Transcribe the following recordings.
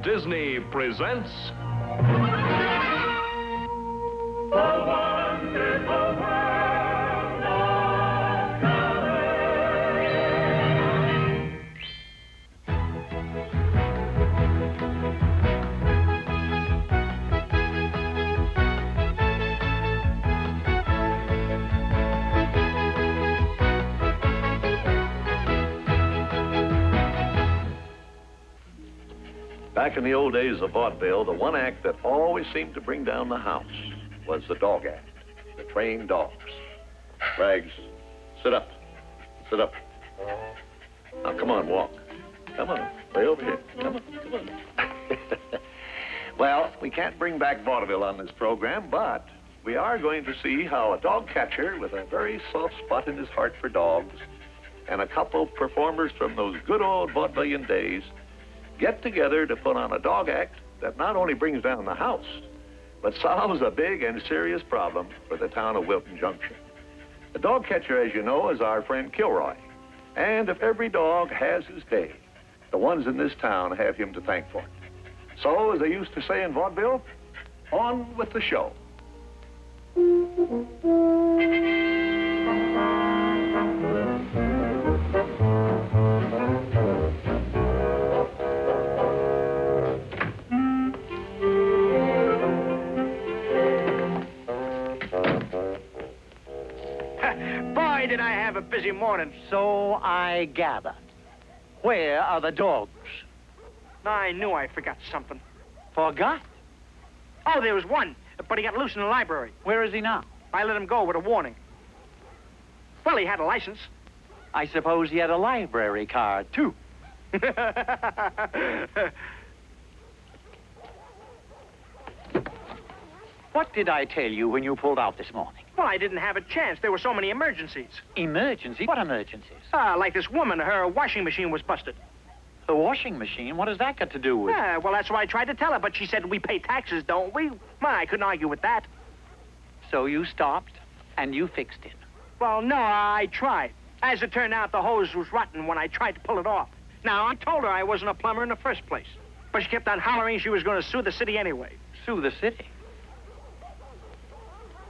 Disney presents... The Wonderful World of Color. Back in the old days of vaudeville, the one act that always seemed to bring down the house was the dog act, the trained dogs. Rags, sit up. Sit up. Now, come on, walk. Come on, way over here. Come on. Well, we can't bring back vaudeville on this program, but we are going to see how a dog catcher with a very soft spot in his heart for dogs and a couple of performers from those good old vaudevillian days get together to put on a dog act that not only brings down the house, but solves a big and serious problem for the town of Wilton Junction. The dog catcher, as you know, is our friend Kilroy. And if every dog has his day, the ones in this town have him to thank for it. So, as they used to say in vaudeville, on with the show. Boy, did I have a busy morning. So I gather. Where are the dogs? I knew I forgot something. Forgot? Oh, there was one, but he got loose in the library. Where is he now? I let him go with a warning. Well, he had a license. I suppose he had a library card, too. What did I tell you when you pulled out this morning? Well, I didn't have a chance. There were so many emergencies. Emergency? What emergencies? Like this woman, her washing machine was busted. The washing machine? What has that got to do with... Well, that's what I tried to tell her, but she said we pay taxes, don't we? Well, I couldn't argue with that. So you stopped, and you fixed it. Well, no, I tried. As it turned out, the hose was rotten when I tried to pull it off. Now, I told her I wasn't a plumber in the first place. But she kept on hollering she was going to sue the city anyway. Sue the city?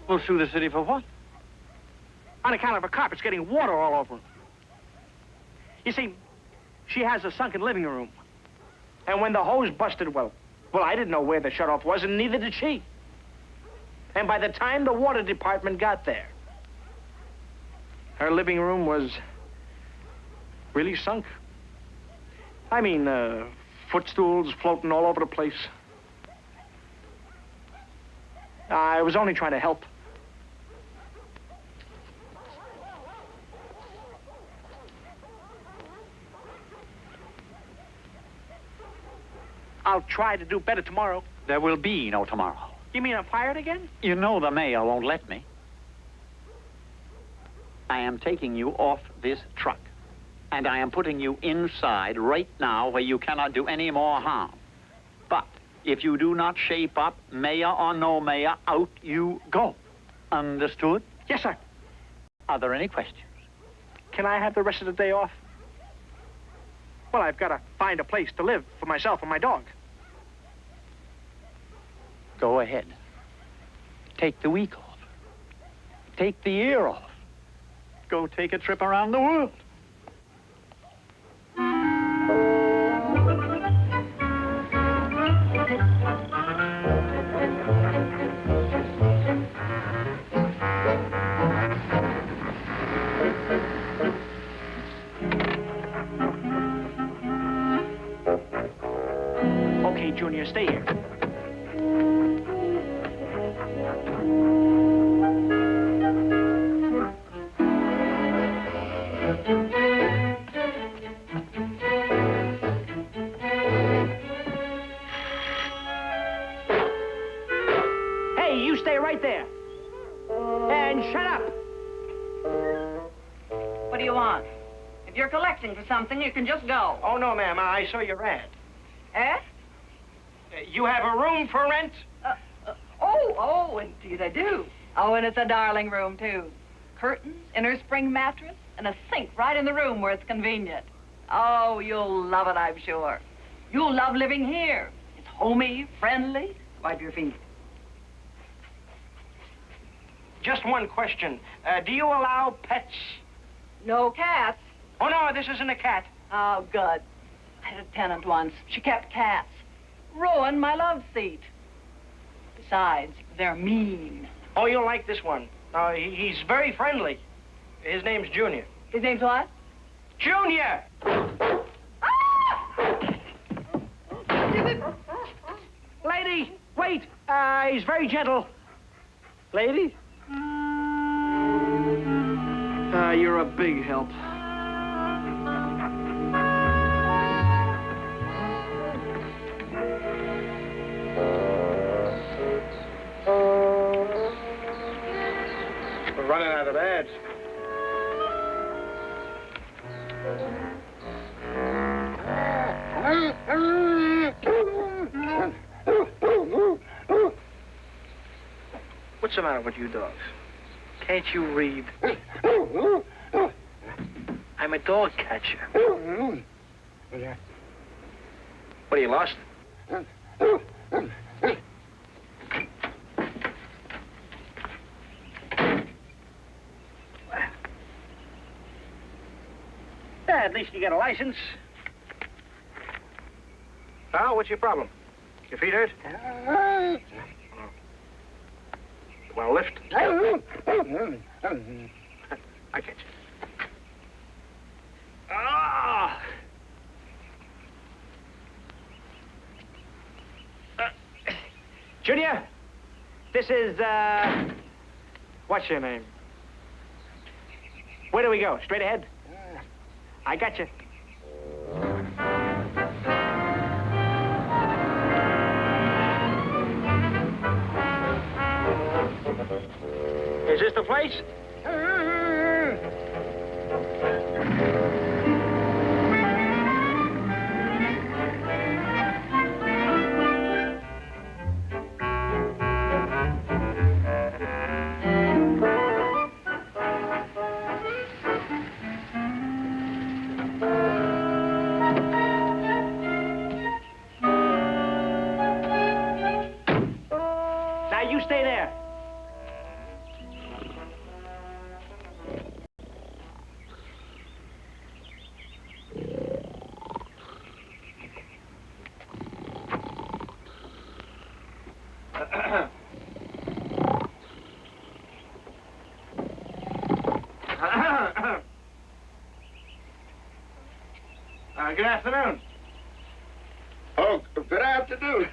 Well, sue the city for what? On account of her carpets getting water all over them. You see, she has a sunken living room. And when the hose busted, well, I didn't know where the shutoff was, and neither did she. And by the time the water department got there, her living room was really sunk. I mean, footstools floating all over the place. I was only trying to help. I'll try to do better tomorrow. There will be no tomorrow. You mean I'm fired again? You know the mayor won't let me. I am taking you off this truck, and I am putting you inside right now where you cannot do any more harm. But if you do not shape up, mayor or no mayor, out you go. Understood? Yes, sir. Are there any questions? Can I have the rest of the day off? Well, I've got to find a place to live for myself and my dog. Go ahead. Take the week off. Take the year off. Go take a trip around the world. Okay, Junior, stay here. Hey, you stay right there. And shut up. What do you want? If you're collecting for something, you can just go. Oh, no, ma'am. I saw your ad. Eh? You have a room for rent? Oh, indeed I do. Oh, and it's a darling room, too. Curtains, inner spring mattress, and a sink right in the room where it's convenient. Oh, you'll love it, I'm sure. You'll love living here. homey, friendly. Wipe your feet. Just one question. Do you allow pets? No cats. Oh, no, this isn't a cat. Oh, good. I had a tenant once. She kept cats. Ruined my love seat. Besides, they're mean. Oh, you'll like this one. He's very friendly. His name's Junior. His name's what? Junior! Lady, wait. He's very gentle. Lady? You're a big help. We're running out of ads. What's the matter with you dogs? Can't you read? I'm a dog catcher. What, are you lost? At least you get a license. Now, what's your problem? Your feet hurt? You want to lift? I get you. Ah! Junior, this is, what's your name? Where do we go? Straight ahead? I got you. Is this the place? Now you stay there. Good afternoon. Oh, good afternoon.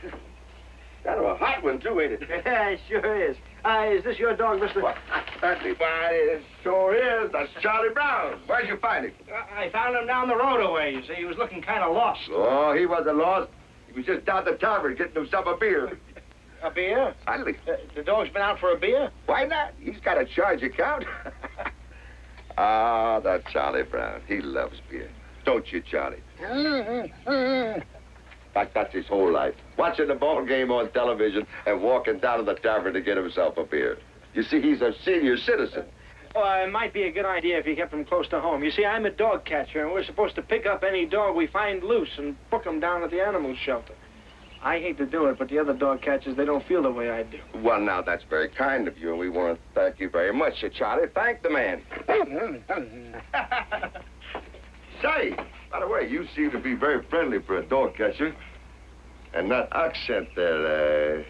Kind of a hot one, too, ain't it? Yeah, it sure is. Is this your dog, Mr.? What? Certainly, why, it sure is. That's Charlie Brown. Where'd you find him? I found him down the road away. You see, he was looking kind of lost. Oh, he wasn't lost. He was just down the tavern getting himself a beer. A beer? Finally. The dog's been out for a beer? Why not? He's got a charge account. Ah, that Charlie Brown. He loves beer. Don't you, Charlie? In fact, that's his whole life. Watching the ball game on television and walking down to the tavern to get himself a beer. You see, he's a senior citizen. Well, it might be a good idea if you kept him close to home. You see, I'm a dog catcher, and we're supposed to pick up any dog we find loose and book him down at the animal shelter. I hate to do it, but the other dog catchers, they don't feel the way I do. Well, now, that's very kind of you, and we want to thank you very much, Charlie. Thank the man. Say, by the way, you seem to be very friendly for a dog catcher. And that accent there,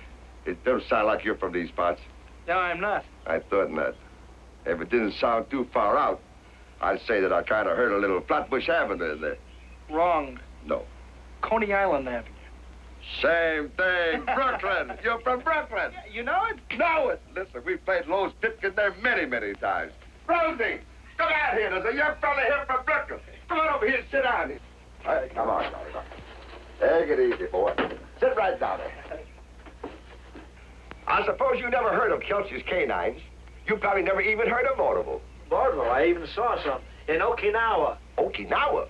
it don't sound like you're from these parts. No, I'm not. I thought not. If it didn't sound too far out, I'd say that I kind of heard a little Flatbush Avenue in there. Wrong. No. Coney Island Avenue. Same thing. Brooklyn. You're from Brooklyn. Yeah, you know it? Know it. Listen, we played Lowe's Pitkin there many, many times. Rosie, come out here. There's a young fella here from Brooklyn. Come on over here and sit down here. Hey, come on, Charlie. Take it easy, boy. Sit right down there. I suppose you never heard of Kelsey's Canines. You probably never even heard of Vaudeville. Vaudeville, I even saw some in Okinawa. Okinawa?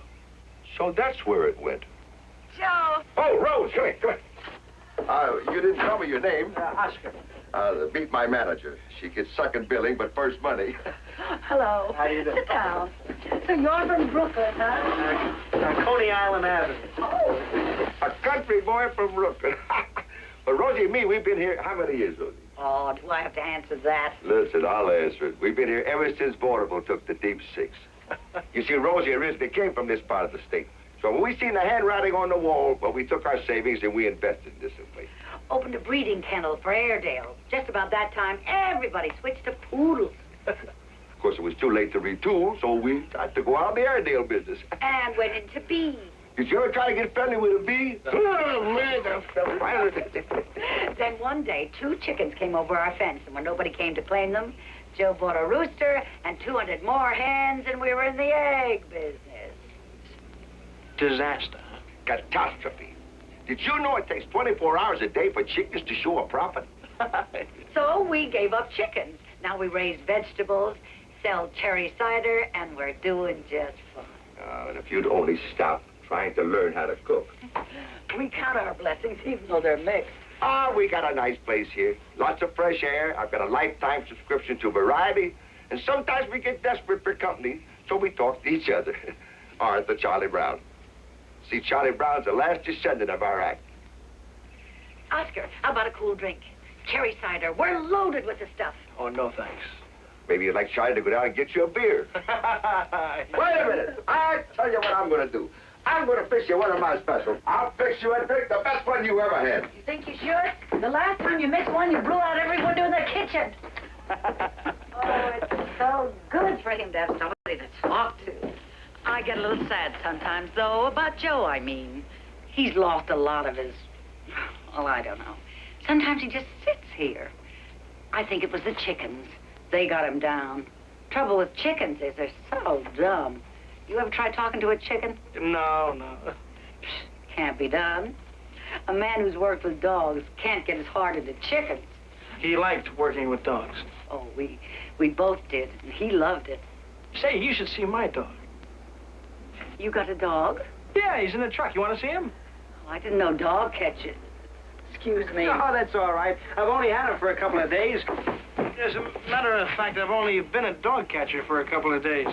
So that's where it went. Joe. Oh, Rose, come here, come here. You didn't tell me your name. Oscar. Meet my manager. She gets second billing, but first money. Hello. How do you do? Sit down. So you're from Brooklyn, huh? Coney Island Avenue. Oh. A country boy from Brooklyn. But Rosie and me, we've been here, how many years, Rosie? Oh, do I have to answer that? Listen, I'll answer it. We've been here ever since Vaudeville took the deep six. You see, Rosie originally came from this part of the state. So when we seen the handwriting on the wall, well, we took our savings and we invested in this place. Opened a breeding kennel for Airedale. Just about that time, everybody switched to poodles. Of course, it was too late to retool, so we had to go out in the Airedale business. And went into bees. Did you ever try to get friendly with a bee? Oh, man, Then one day, 2 chickens came over our fence, and when nobody came to claim them, Joe bought a rooster and 200 more hens, and we were in the egg business. Disaster. Catastrophe. Did you know it takes 24 hours a day for chickens to show a profit? So we gave up chickens. Now we raise vegetables, sell cherry cider, and we're doing just fine. And if you'd only stop trying to learn how to cook. We count our blessings, even though they're mixed. We got a nice place here. Lots of fresh air. I've got a lifetime subscription to Variety. And sometimes we get desperate for company, so we talk to each other. Arthur Charlie Brown. See, Charlie Brown's the last descendant of our act. Oscar, how about a cool drink? Cherry cider. We're loaded with the stuff. Oh, no thanks. Maybe you'd like Charlie to go down and get you a beer. Wait a minute. I'll tell you what I'm going to do. I'm going to fix you one of my specials. I'll fix you a drink, the best one you ever had. You think you should? The last time you mixed one, you blew out every window in the kitchen. Oh, it's so good for him to have somebody to talk to. I get a little sad sometimes, though, about Joe, I mean. He's lost a lot of his... well, I don't know. Sometimes he just sits here. I think it was the chickens. They got him down. Trouble with chickens is they're so dumb. You ever try talking to a chicken? No. Can't be done. A man who's worked with dogs can't get as hard into chickens. He liked working with dogs. Oh, we both did. And he loved it. Say, you should see my dog. You got a dog? Yeah, he's in the truck. You want to see him? Oh, I didn't know dog catches. Excuse me. Oh, that's all right. I've only had him for a couple of days. As a matter of fact, I've only been a dog catcher for a couple of days.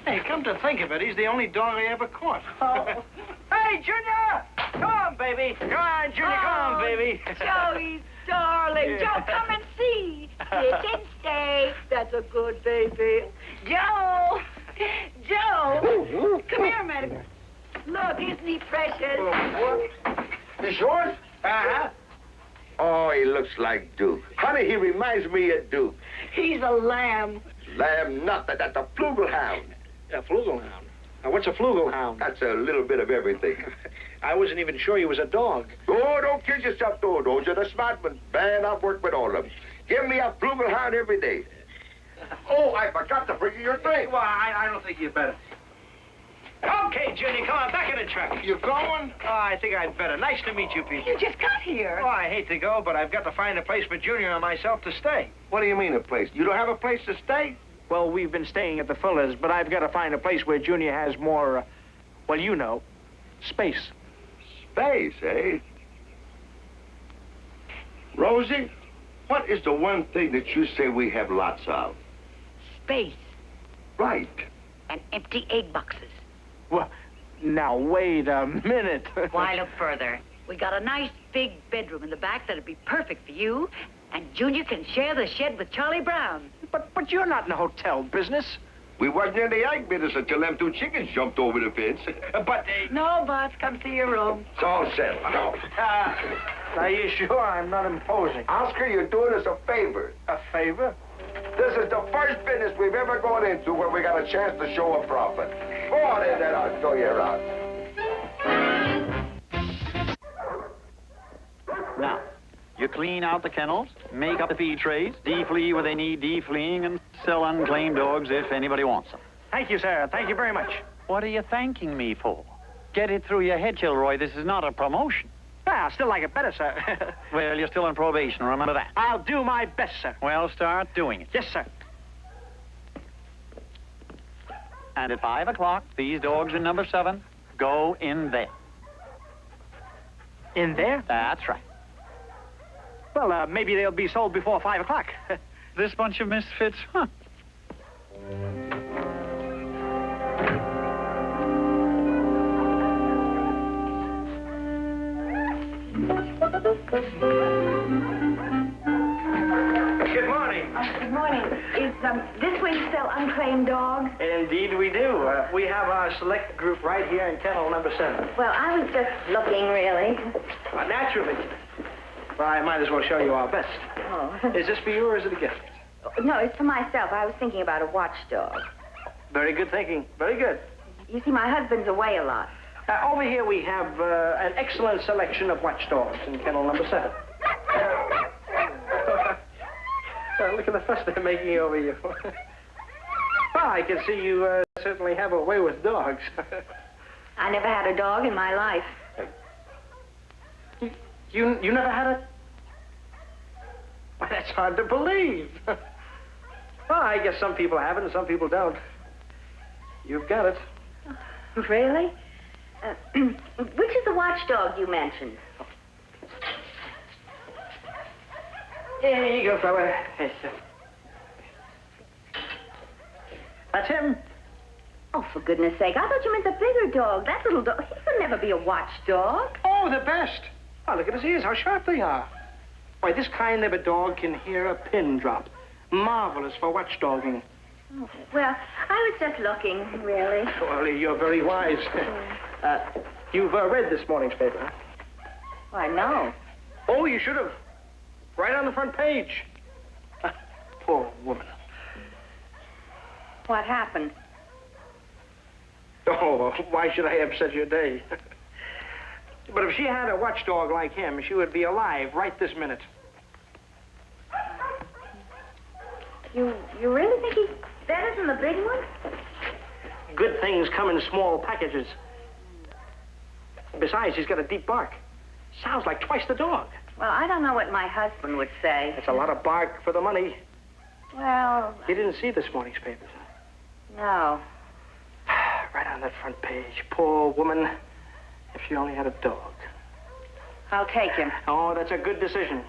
Hey, come to think of it, he's the only dog I ever caught. Oh. Hey, Junior! Come on, baby. Come on, Junior, come on, baby. Joey, darling. Yeah. Joe, come and see. Sit and stay. That's a good baby. Joe! Joe! Come here a minute. Look, isn't he precious? What? This yours? Uh-huh. Oh, he looks like Duke. Honey, he reminds me of Duke. He's a lamb. Lamb nothing. That's a flugelhound. A flugelhound. Now, what's a flugelhound? That's a little bit of everything. I wasn't even sure he was a dog. Oh, don't kid yourself, though. Those are the smart ones. Man, I've worked with all of them. Give me a flugelhound every day. Oh, I forgot to bring you your drink. Well, I don't think you better. Okay, Junior, come on, back in the truck. You going? Oh, I think I'd better. Nice to meet you people. You just got here. Oh, I hate to go, but I've got to find a place for Junior and myself to stay. What do you mean, a place? You don't have a place to stay? Well, we've been staying at the Fullers, but I've got to find a place where Junior has more, well, you know, space. Space, eh? Rosie, what is the one thing that you say we have lots of? Space Right. and empty egg boxes. Well, now, wait a minute. Why look further? We got a nice big bedroom in the back that'd be perfect for you, and Junior can share the shed with Charlie Brown. But you're not in the hotel business. We wasn't in the egg business until them 2 chickens jumped over the fence. But, No, Butts, come see your room. It's all settled. No. are you sure I'm not imposing? Oscar, you're doing us a favor. A favor? This is the first business we've ever gone into where we got a chance to show a profit. Go on in there, I'll show you around. Now, you clean out the kennels, make up the feed trays, deflea where they need defleeing, and sell unclaimed dogs if anybody wants them. Thank you, sir. Thank you very much. What are you thanking me for? Get it through your head, Kilroy. This is not a promotion. I still like it better, sir. Well, you're still on probation, remember that. I'll do my best, sir. Well, start doing it. Yes, sir. And at 5 o'clock, these dogs in number 7 go in there. In there? That's right. Well, maybe they'll be sold before 5 o'clock. This bunch of misfits, huh? this where you sell unclaimed dogs? Indeed we do. We have our select group right here in kennel number 7. Well, I was just looking, really. Naturally. Well, I might as well show you our best. Oh. Is this for you or is it a gift? No, it's for myself. I was thinking about a watchdog. Very good thinking. Very good. You see, my husband's away a lot. Over here we have an excellent selection of watchdogs in kennel number 7. Look at the fuss they're making over you. Well, I can see you certainly have a way with dogs. I never had a dog in my life. You never had a... Well, that's hard to believe. Well, I guess some people have it and some people don't. You've got it. Really? Which is the watchdog you mentioned? Here you go, fella. That's him. Oh, for goodness sake, I thought you meant the bigger dog. That little dog, he could never be a watchdog. Oh, the best. Oh, look at his ears, how sharp they are. Why, this kind of a dog can hear a pin drop. Marvelous for watchdogging. Oh, well, I was just looking, really. Well, you're very wise. You've read this morning's paper, huh? Why, no. Oh, you should have. Right on the front page. Poor woman. What happened? Oh, why should I upset your day? But if she had a watchdog like him, she would be alive right this minute. You really think he's better than the big one? Good things come in small packages. Besides, he's got a deep bark. Sounds like twice the dog. Well, I don't know what my husband would say. That's a lot of bark for the money. Well... You didn't see this morning's papers, huh? No. Right on that front page. Poor woman. If she only had a dog. I'll take him. Oh, that's a good decision.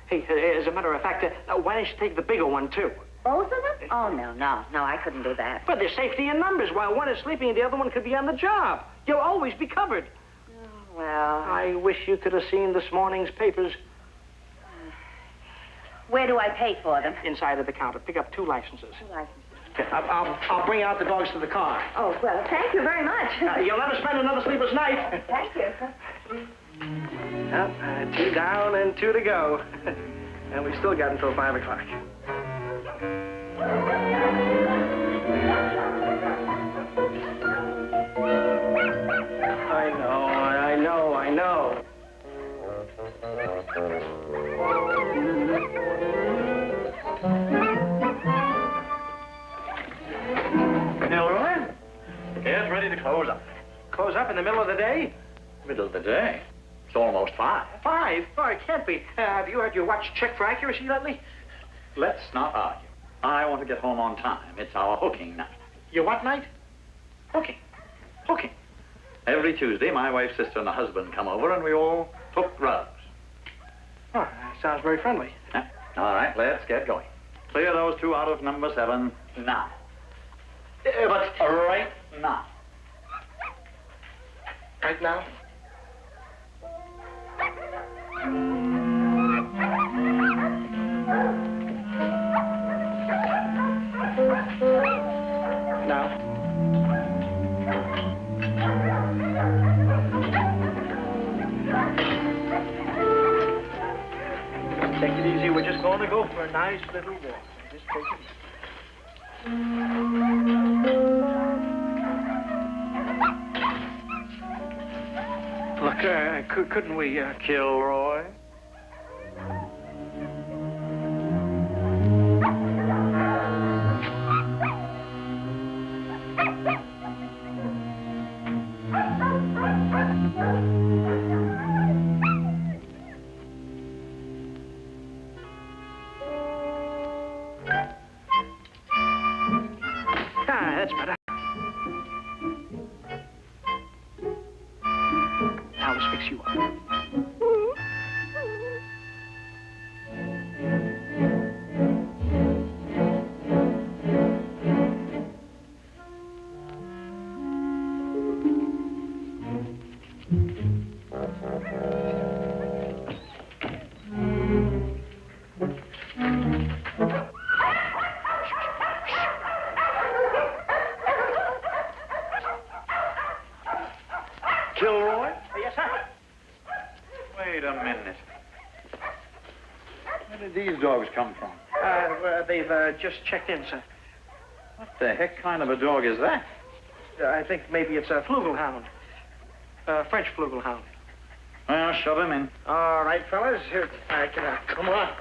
Hey, as a matter of fact, why don't you take the bigger one, too? Both of them? Oh, no, I couldn't do that. But there's safety in numbers. While one is sleeping, the other one could be on the job. You'll always be covered. Oh, well... I wish you could have seen this morning's papers. Where do I pay for them? Inside of the counter. Pick up 2 licenses. 2 licenses. Okay, I'll bring out the dogs to the car. Oh, well, thank you very much. You'll never spend another sleepless night. Thank you. Well, 2 down and 2 to go. And we still got until 5 o'clock. I know. Kilroy? Yes, ready to close up. Close up in the middle of the day? Middle of the day. It's almost 5. 5? Oh, it can't be. Have you had your watch checked for accuracy lately? Let's not argue. I want to get home on time. It's our hooking night. Your what night? Hooking. Every Tuesday, my wife's sister and her husband come over and we all hook rugs. Oh, that sounds very friendly. Yeah. All right, let's get going. Clear those 2 out of number 7 now. But right now. Right now? Now. Take it easy. We're just going to go for a nice little walk. Just take it easy. Look, couldn't we, Kilroy? That's better. Now let's fix you up. Wait a minute. Where did these dogs come from? They've just checked in, sir. What the heck kind of a dog is that? I think maybe it's a Flugelhound. French Flugelhound. Well, shove him in. All right, fellas. Here, come on.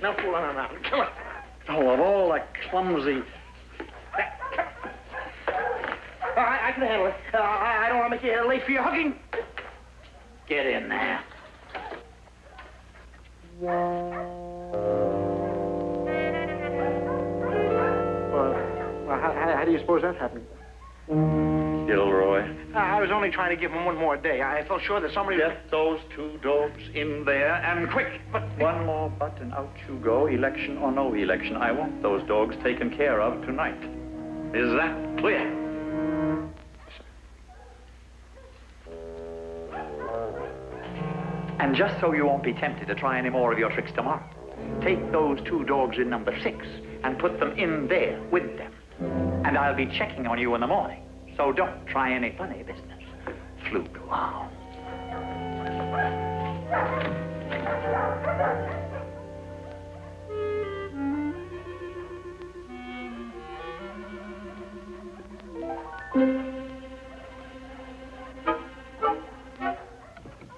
No fooling around. Come on. Oh, of all the clumsy... I can handle it. I don't want to make you late for your hugging. Get in there. How do you suppose that happened? Kilroy. I was only trying to give him one more day. I felt sure that somebody... Get those 2 dogs in there, and quick. But one more button, out you go, election or no election. I want those dogs taken care of tonight. Is that clear? And just so you won't be tempted to try any more of your tricks tomorrow, take those 2 dogs in number 6 and put them in there with them. And I'll be checking on you in the morning. So don't try any funny business. Flugelhound.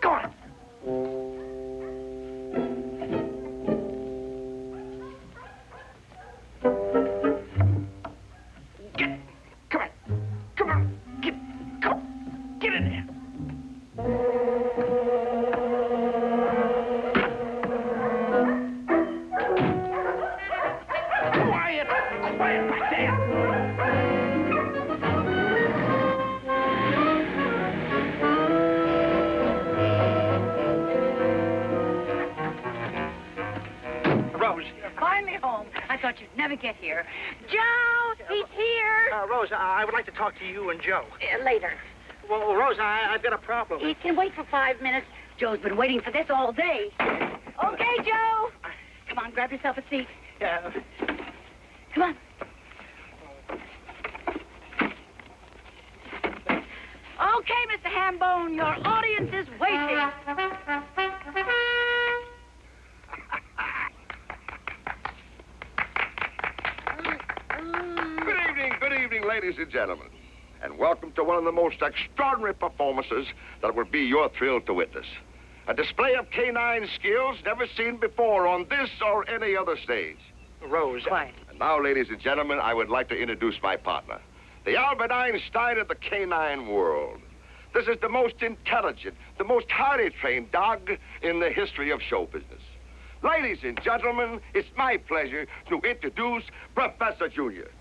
Go on. Get in there. Quiet back there. Rose. You're finally home. I thought you'd never get here. Joe, he's here. Rose, I would like to talk to you and Joe. Later. Well, Rose, I've got a problem. He can wait for 5 minutes. Joe's been waiting for this all day. Okay, Joe. Come on, grab yourself a seat. Yeah. Come on. Okay, Mr. Hambone, your audience is waiting. Good evening, ladies and gentlemen. And welcome to one of the most extraordinary performances that will be your thrill to witness. A display of canine skills never seen before on this or any other stage. Rose. Quiet. And now, ladies and gentlemen, I would like to introduce my partner, the Albert Einstein of the canine world. This is the most intelligent, the most highly trained dog in the history of show business. Ladies and gentlemen, it's my pleasure to introduce Professor Junior.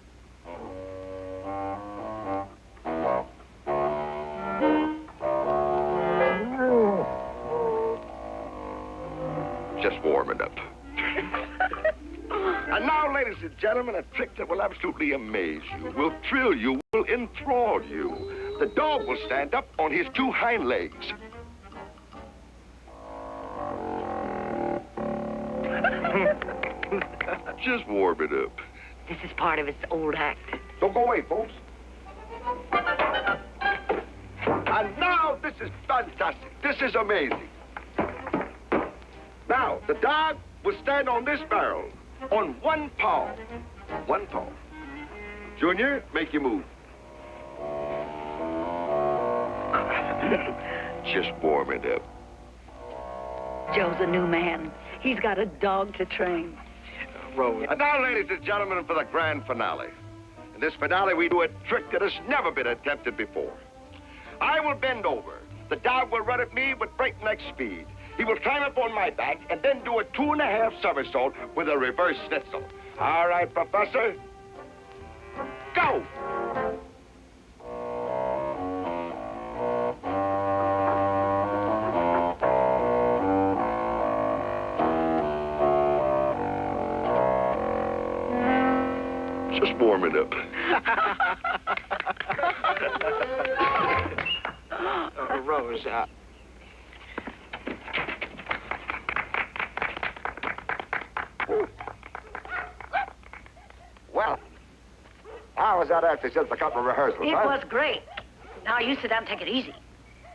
Just warming up. And now, ladies and gentlemen, a trick that will absolutely amaze you, will thrill you, will enthrall you. The dog will stand up on his 2 hind legs. Just warm it up. This is part of his old act. Don't go away, folks. And now, this is fantastic. This is amazing. Now, the dog will stand on this barrel on 1 paw. 1 paw. Junior, make your move. Just warm it up. Joe's a new man. He's got a dog to train. Rose. And now, ladies and gentlemen, for the grand finale. In this finale, we do a trick that has never been attempted before. I will bend over. The dog will run at me with breakneck speed. He will climb up on my back and then do a 2.5 somersault with a reverse schnitzel. All right, Professor. Go! Just warm it up. Rose, Well, how was that after just a couple of rehearsals, It huh? was great. Now you sit down and take it easy.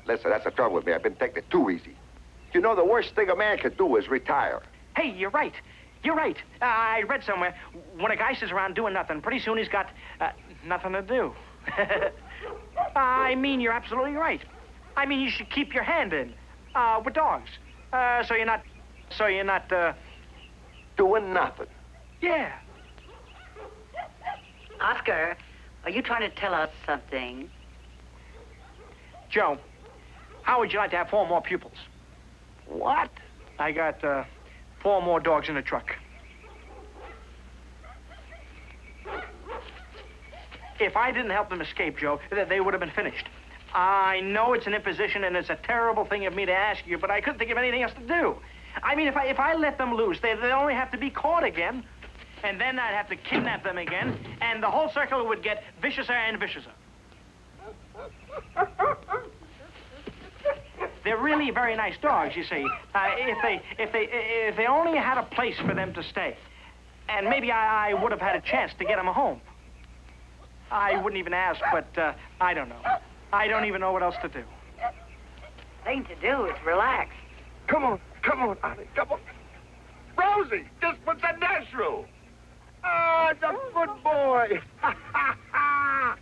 Listen, that's the trouble with me. I've been taking it too easy. You know, the worst thing a man could do is retire. Hey, you're right. You're right. I read somewhere, when a guy sits around doing nothing, pretty soon he's got nothing to do. I mean, you're absolutely right. I mean, you should keep your hand in with dogs. So you're not, Doing nothing. yeah. Oscar, are you trying to tell us something? Joe, how would you like to have 4 more pupils? What? I got 4 more dogs in the truck. If I didn't help them escape, Joe, they would have been finished. I know it's an imposition and it's a terrible thing of me to ask you, but I couldn't think of anything else to do. I mean, if I let them loose, they'd only have to be caught again, and then I'd have to kidnap them again, and the whole circle would get viciouser and viciouser. They're really very nice dogs, you see. If they only had a place for them to stay, and maybe I would have had a chance to get them a home. I wouldn't even ask, but I don't know. I don't even know what else to do. Thing to do is relax. Come on, Ollie, come on. Rosie, just put the natural. Oh, it's a good boy. Ha, ha, ha.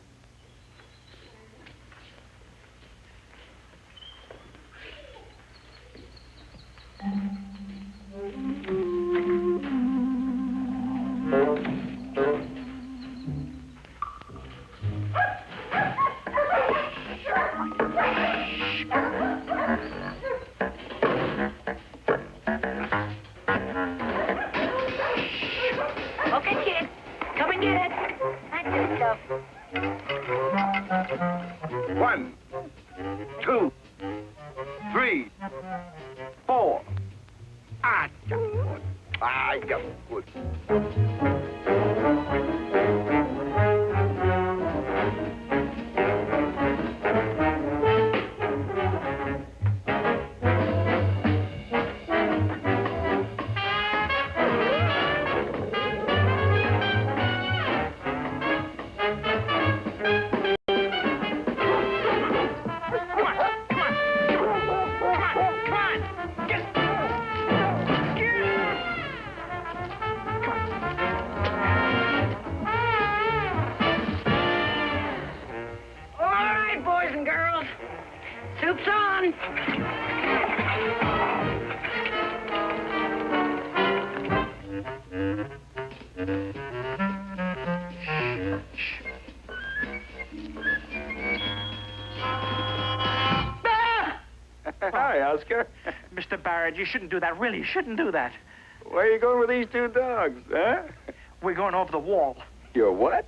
Okay, kid. Come and get it. That's good stuff. 1, 2, 3, 4. Ah, yeah, good. Ah, yeah, good. All right, boys and girls. Soup's on. Hi, Oscar. Mr. Barrett, you shouldn't do that. Really, you shouldn't do that. Where are you going with these 2 dogs, huh? We're going over the wall. You're what?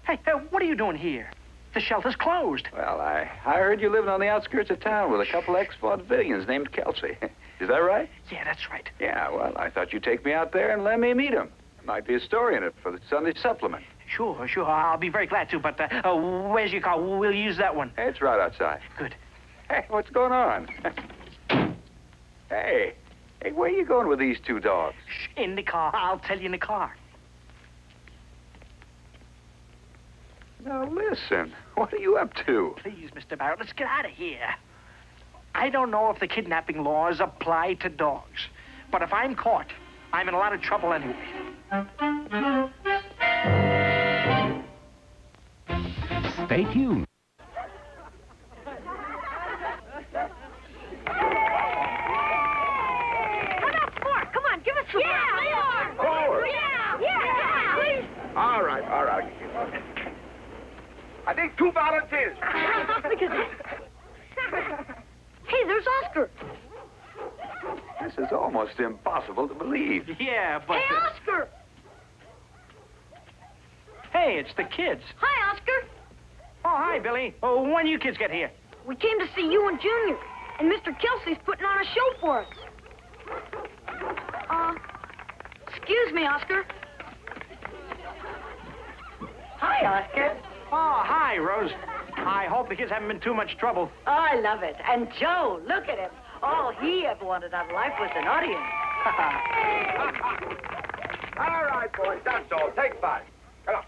Hey, what are you doing here? The shelter's closed. Well, I heard you living on the outskirts of town with a couple ex-vaudevillians named Kelsey. Is that right? Yeah, that's right. Yeah, well, I thought you'd take me out there and let me meet them. There might be a story in it for the Sunday supplement. Sure. I'll be very glad to, but where's your car? We'll use that one. Hey, it's right outside. Good. Hey, what's going on? Hey, where are you going with these 2 dogs? Shh, in the car. I'll tell you in the car. Now, listen, what are you up to? Please, Mr. Barrett, let's get out of here. I don't know if the kidnapping laws apply to dogs, but if I'm caught, I'm in a lot of trouble anyway. Stay tuned. Come on, give us some more. Forward. Yeah, please. All right. I need 2 volunteers. Hey, there's Oscar. This is almost impossible to believe. Yeah, but... Hey, Oscar. Hey, it's the kids. Hi, Oscar. Oh, hi, Billy. Oh, when you kids get here? We came to see you and Junior, and Mr. Kelsey's putting on a show for us. Excuse me, Oscar. Hi, Oscar. Oh, hi, Rose. I hope the kids haven't been too much trouble. Oh, I love it. And Joe, look at him. All he ever wanted out of life was an audience. All right, boys, that's all. Take 5. Come on.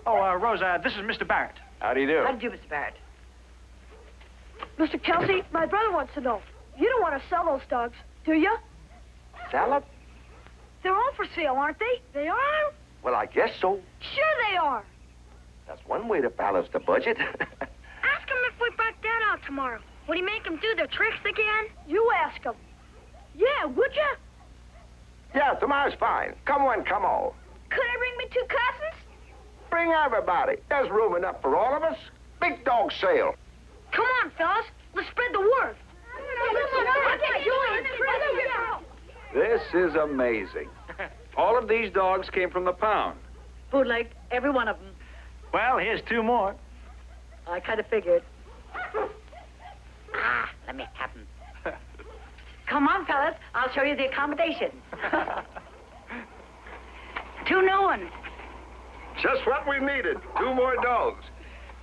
Oh, Rose, this is Mr. Barrett. How do you do? How do you do, Mr. Barrett? Mr. Kelsey, my brother wants to know. You don't want to sell those dogs, do you? Sell it? They're all for sale, aren't they? They are? Well, I guess so. Sure they are. That's one way to balance the budget. Ask him if we brought Dad out tomorrow. Would he make them do their tricks again? You ask him. Yeah, would you? Yeah, tomorrow's fine. Come on, come on. Could I bring me 2 cousins? Bring everybody. There's room enough for all of us. Big dog sale. Come on, fellas. Let's spread the word. This is amazing. All of these dogs came from the pound. Bootlegged, every one of them. Well, here's 2 more. I kind of figured. Let me have them. Come on, fellas. I'll show you the accommodation. 2 new ones. Just what we needed. 2 more dogs.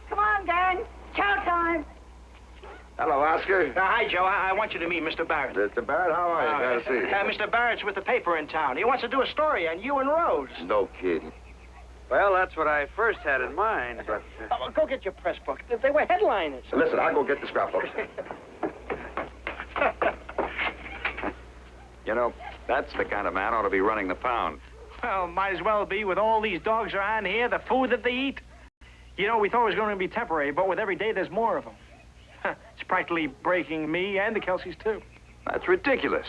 Come on, gang. Chow time. Hello, Oscar. Hi, Joe. I want you to meet Mr. Barrett. Mr. Barrett, how are you? Glad to see you. Mr. Barrett's with the paper in town. He wants to do a story on you and Rose. No kidding. Well, that's what I first had in mind, but... Oh, go get your press book. They were headliners. Listen, I'll go get the scrapbook. You know, that's the kind of man ought to be running the pound. Well, might as well be with all these dogs around here, the food that they eat. You know, we thought it was going to be temporary, but with every day, there's more of them. It's practically breaking me and the Kelseys, too. That's ridiculous.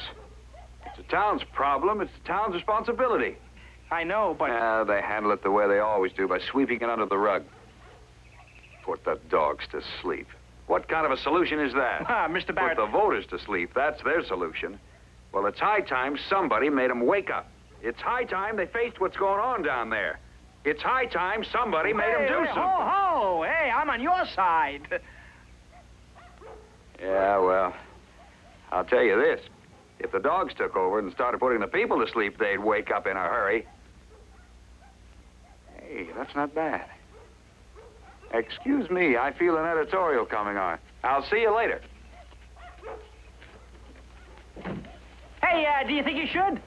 It's the town's problem. It's the town's responsibility. I know, but... They handle it the way they always do, by sweeping it under the rug. Put the dogs to sleep. What kind of a solution is that? Mr. Barrett... Put the voters to sleep. That's their solution. Well, it's high time somebody made them wake up. It's high time they faced what's going on down there. It's high time somebody made them do something. Ho, ho! Hey, I'm on your side. Yeah, well, I'll tell you this. If the dogs took over and started putting the people to sleep, they'd wake up in a hurry. Hey, that's not bad. Excuse me, I feel an editorial coming on. I'll see you later. Hey, do you think you should?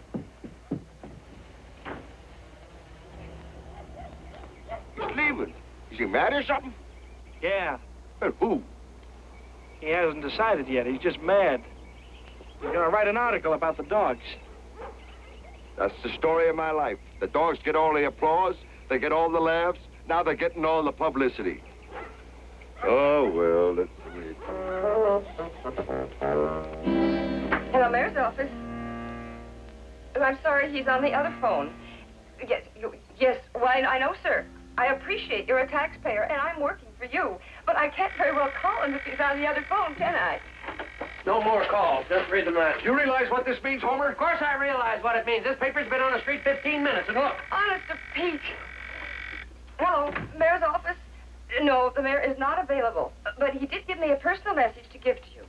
He's leaving. Is he mad or something? Yeah. Well, who? He hasn't decided yet. He's just mad. He's going to write an article about the dogs. That's the story of my life. The dogs get all the applause. They get all the laughs. Now they're getting all the publicity. Oh, well, that's the way it Hello, Mayor's office. I'm sorry, he's on the other phone. Yes, well, I know, sir. I appreciate you're a taxpayer, and I'm working for you. But I can't very well call him if he's on the other phone, can I? No more calls. Just read the message. You realize what this means, Homer? Of course I realize what it means. This paper's been on the street 15 minutes, and look. Honest to Pete. Hello, Mayor's office. No, the mayor is not available. But he did give me a personal message to give to you.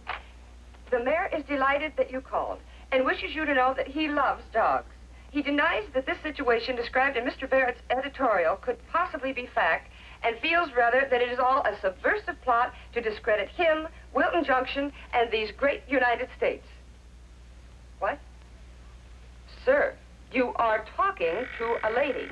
The mayor is delighted that you called and wishes you to know that he loves dogs. He denies that this situation described in Mr. Barrett's editorial could possibly be fact and feels rather that it is all a subversive plot to discredit him, Wilton Junction, and these great United States. What? Sir, you are talking to a lady.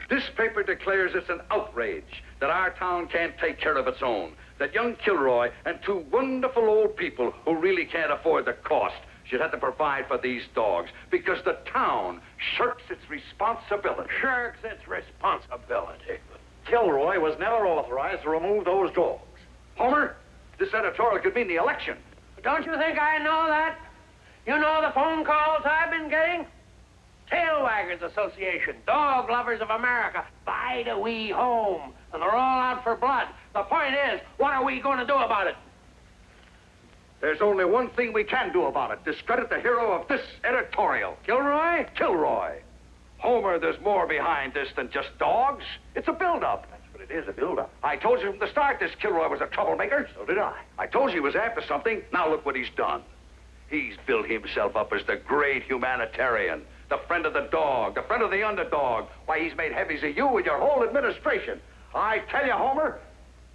This paper declares it's an outrage that our town can't take care of its own, that young Kilroy and 2 wonderful old people who really can't afford the cost should have to provide for these dogs because the town shirks its responsibility. Shirks its responsibility. Kilroy was never authorized to remove those dogs. Homer, this editorial could mean the election. Don't you think I know that? You know the phone calls I've been getting? Tail Waggers Association, Dog Lovers of America, Bide a Wee Home, and they're all out for blood. The point is, what are we going to do about it? There's only one thing we can do about it. Discredit the hero of this editorial. Kilroy? Kilroy. Homer, there's more behind this than just dogs. It's a build-up. That's what it is, a build-up. I told you from the start this Kilroy was a troublemaker. So did I. I told you he was after something. Now look what he's done. He's built himself up as the great humanitarian, the friend of the dog, the friend of the underdog. Why, he's made heavies of you and your whole administration. I tell you, Homer,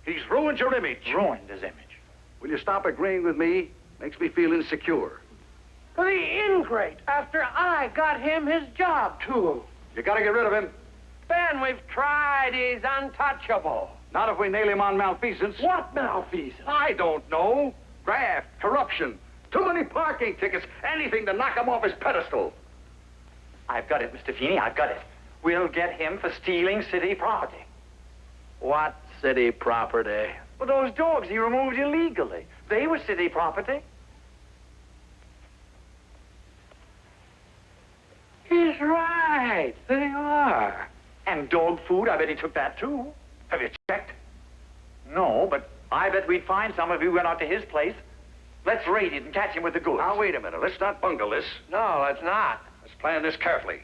he's ruined your image. Ruined his image. Will you stop agreeing with me? Makes me feel insecure. The ingrate, after I got him his job, too. You gotta get rid of him. Ben, we've tried. He's untouchable. Not if we nail him on malfeasance. What malfeasance? I don't know. Graft, corruption, too many parking tickets, anything to knock him off his pedestal. I've got it, Mr. Feeney, I've got it. We'll get him for stealing city property. What city property? Well, those dogs he removed illegally. They were city property. He's right. They are. And dog food, I bet he took that too. Have you checked? No, but I bet we'd find some if we went out to his place. Let's raid it and catch him with the goods. Now, wait a minute. Let's not bungle this. No, let's not. Let's plan this carefully.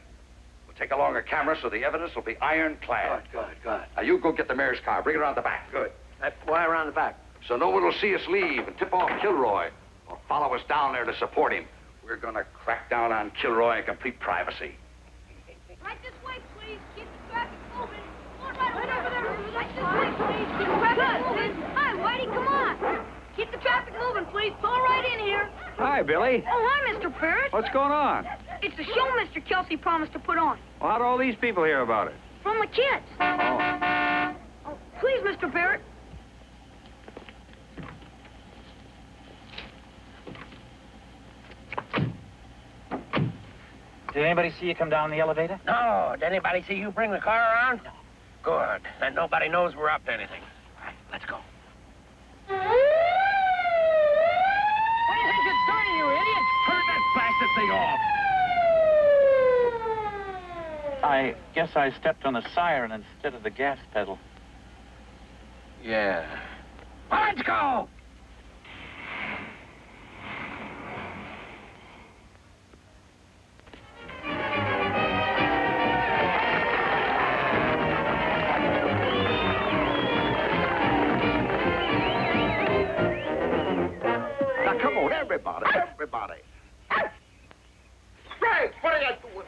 We'll take along a camera so the evidence will be ironclad. Good. Now, you go get the mayor's car. Bring it around the back. Good. Why around the back? So no one will see us leave and tip off Kilroy or follow us down there to support him. We're going to crack down on Kilroy in complete privacy. Right this way, please. Keep the traffic moving. Right over there. Right this way, please. Keep the traffic moving. Hi, Whitey, come on. Keep the traffic moving, please. Pull right in here. Hi, Billy. Oh, hi, Mr. Parrott. What's going on? It's the show Mr. Kelsey promised to put on. Well, how'd all these people hear about it? From the kids. Oh, please, Mr. Parrott. Did anybody see you come down the elevator? No. Did anybody see you bring the car around? No. Good. Then nobody knows we're up to anything. All right, let's go. What do you think you're doing, you idiot? Turn that blasted thing off! I guess I stepped on the siren instead of the gas pedal. Yeah. Let's go! Now, come on, everybody. Frank, what are you doing?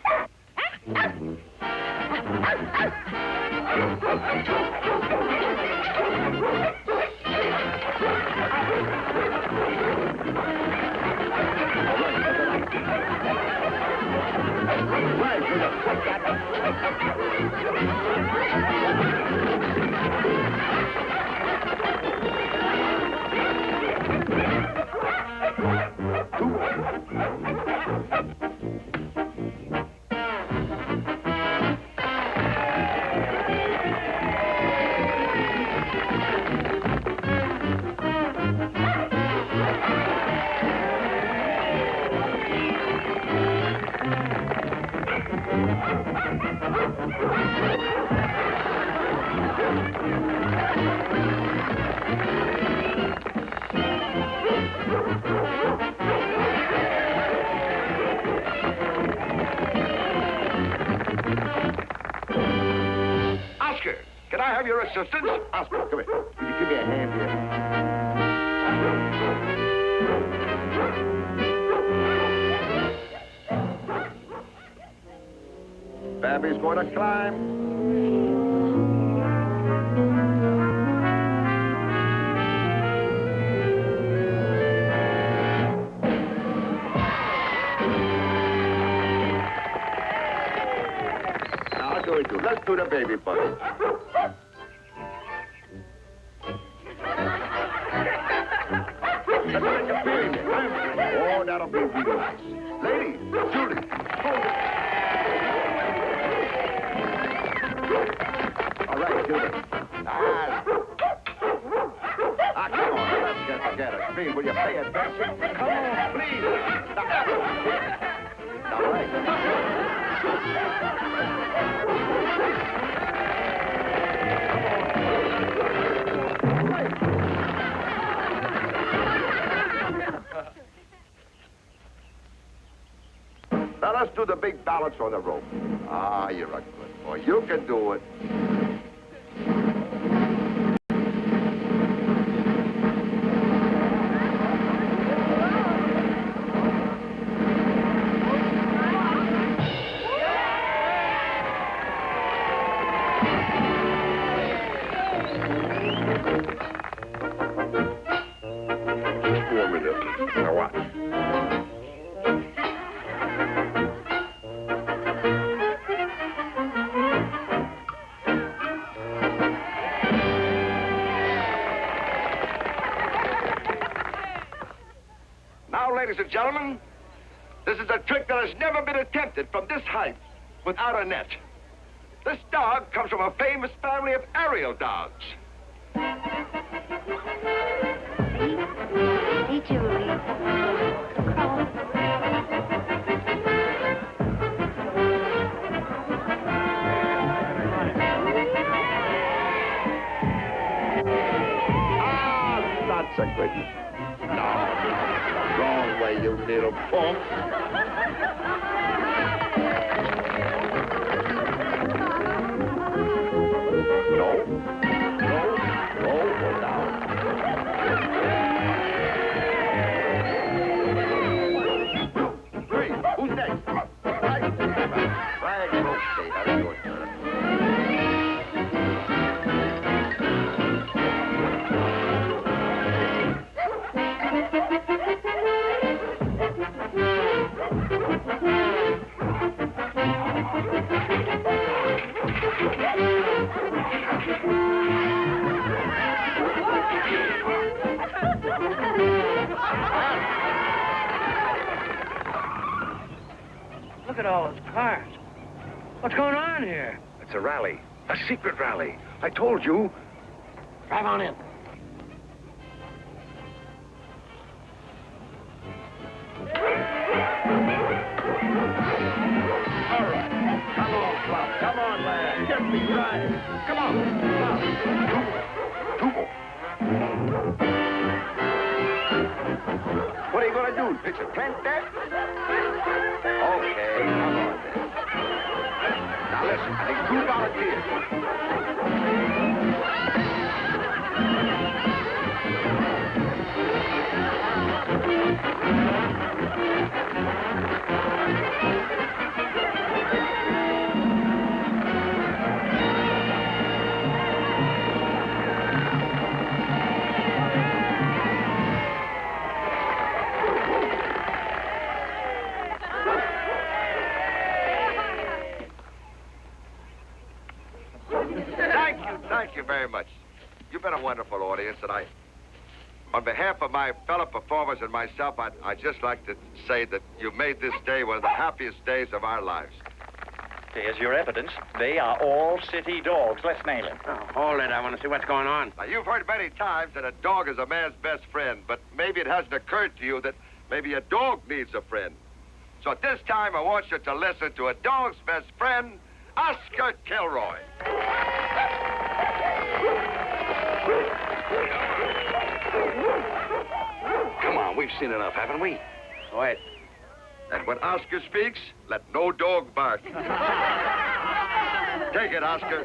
Oscar, can I have your assistance? Oscar, come here. Will you give me a hand here? Babby's going to climb. Now, let's do the baby buggy. Oh, that'll be real nice. Ladies, Judy, hold it. All right, Judy. Come on, let's get together. Speed, will you pay attention? Come on, please. All right. Now let's do the big balance on the rope. Ah, you're a good boy. You can do it. Now watch. ladies and gentlemen, this is a trick that has never been attempted from this height without a net. This dog comes from a famous family of aerial dogs. See, Julie. Crawl. That's a good one. No, wrong way, you little punk. No, go down. Three, who's next? Right, okay, that's your turn. Look at all those cars. What's going on here? It's a rally. A secret rally. I told you. Drive on in. All right. Come on, Flop. Come on, lad. Get me right. Come on. Two more. What are you going to do? Pitch a tent there? Okay, come on then. Now listen, I need 2 volunteers. Thank you very much. You've been a wonderful audience, and on behalf of my fellow performers and myself, I'd just like to say that you made this day one of the happiest days of our lives. There's your evidence. They are all city dogs. Let's nail him. Oh, hold it. I want to see what's going on. Now, you've heard many times that a dog is a man's best friend, but maybe it hasn't occurred to you that maybe a dog needs a friend. So at this time, I want you to listen to a dog's best friend, Oscar Kilroy. Come on, we've seen enough, haven't we? Wait. And when Oscar speaks, let no dog bark. Take it, Oscar.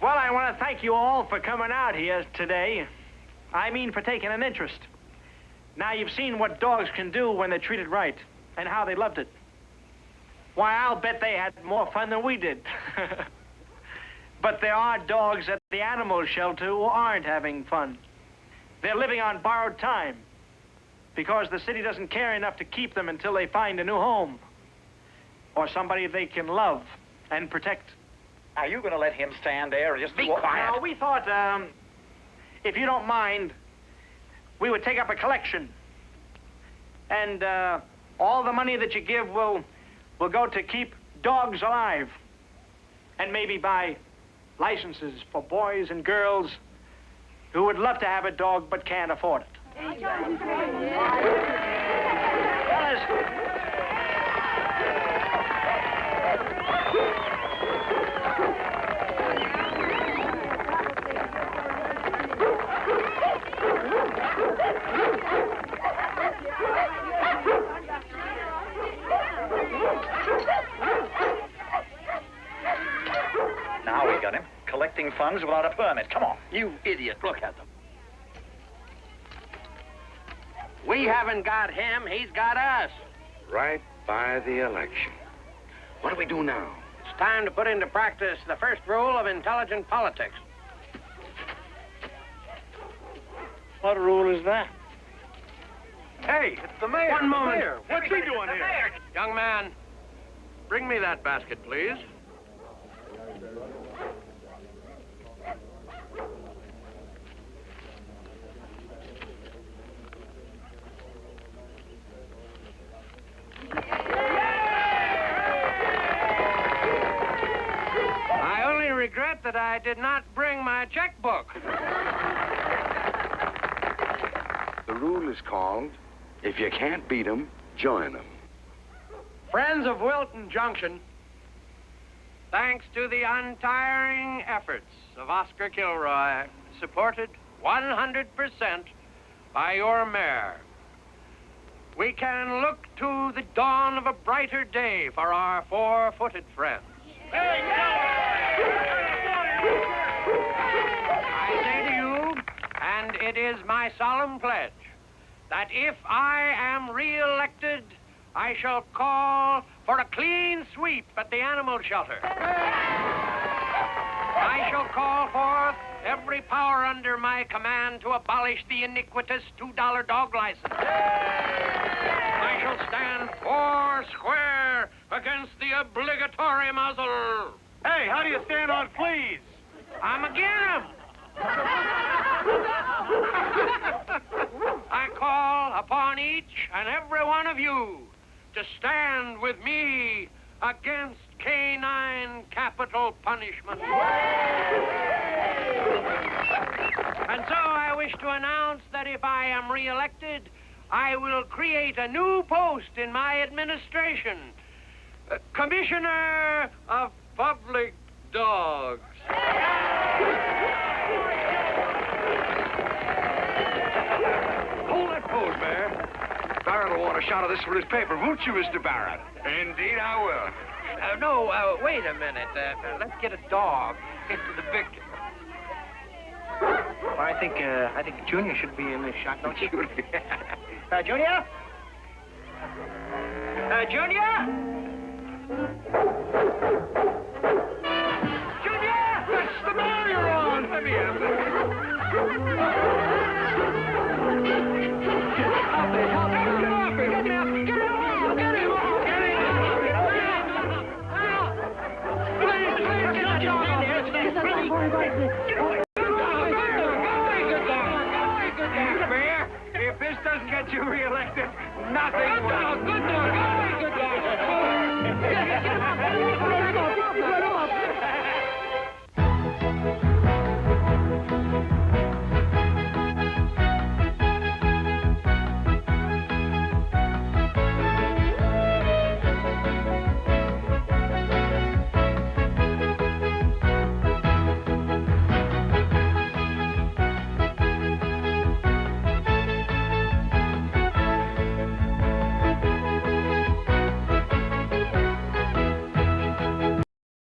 Well, I want to thank you all for coming out here today. I mean, for taking an interest. Now, you've seen what dogs can do when they're treated right, and how they loved it. Why, I'll bet they had more fun than we did. But there are dogs at the animal shelter who aren't having fun. They're living on borrowed time because the city doesn't care enough to keep them until they find a new home or somebody they can love and protect. Are you going to let him stand there and just Be quiet? Now, we thought, if you don't mind, we would take up a collection. And all the money that you give will go to keep dogs alive. And maybe buy licenses for boys and girls who would love to have a dog but can't afford it. Fellas. Now we got him. Collecting funds without a permit. Come on. You idiot, look at them. We haven't got him, he's got us. Right by the election. What do we do now? It's time to put into practice the first rule of intelligent politics. What rule is that? Hey, it's the mayor. One moment. What's he doing here? Young man, bring me that basket, please. regret that I did not bring my checkbook. The rule is called, if you can't beat 'em, join 'em. Friends of Wilton Junction, thanks to the untiring efforts of Oscar Kilroy, supported 100% by your mayor, we can look to the dawn of a brighter day for our four-footed friends. I say to you, and it is my solemn pledge, that if I am re-elected, I shall call for a clean sweep at the animal shelter. I shall call forth every power under my command to abolish the iniquitous $2 dog license. I shall stand four square against the obligatory muzzle. Hey, how do you stand on fleas? I'm against 'em. I call upon each and every one of you to stand with me against canine capital punishment. And so I wish to announce that if I am re-elected, I will create a new post in my administration, Commissioner of Public Dogs. Hold that pose, Mayor. Barrett will want a shot of this for his paper, won't you, Mr. Barrett? Indeed, I will. Wait a minute. Let's get a dog. Get to the victim. Well, I think Junior should be in this shot, don't you? Junior? Junior? Junior! That's the ball you're on! Let me have it. Help me! Get him out! Get him out! Get him out! Please, get the dog off his face! Mayor, if this doesn't get you reelected, nothing will. Good dog!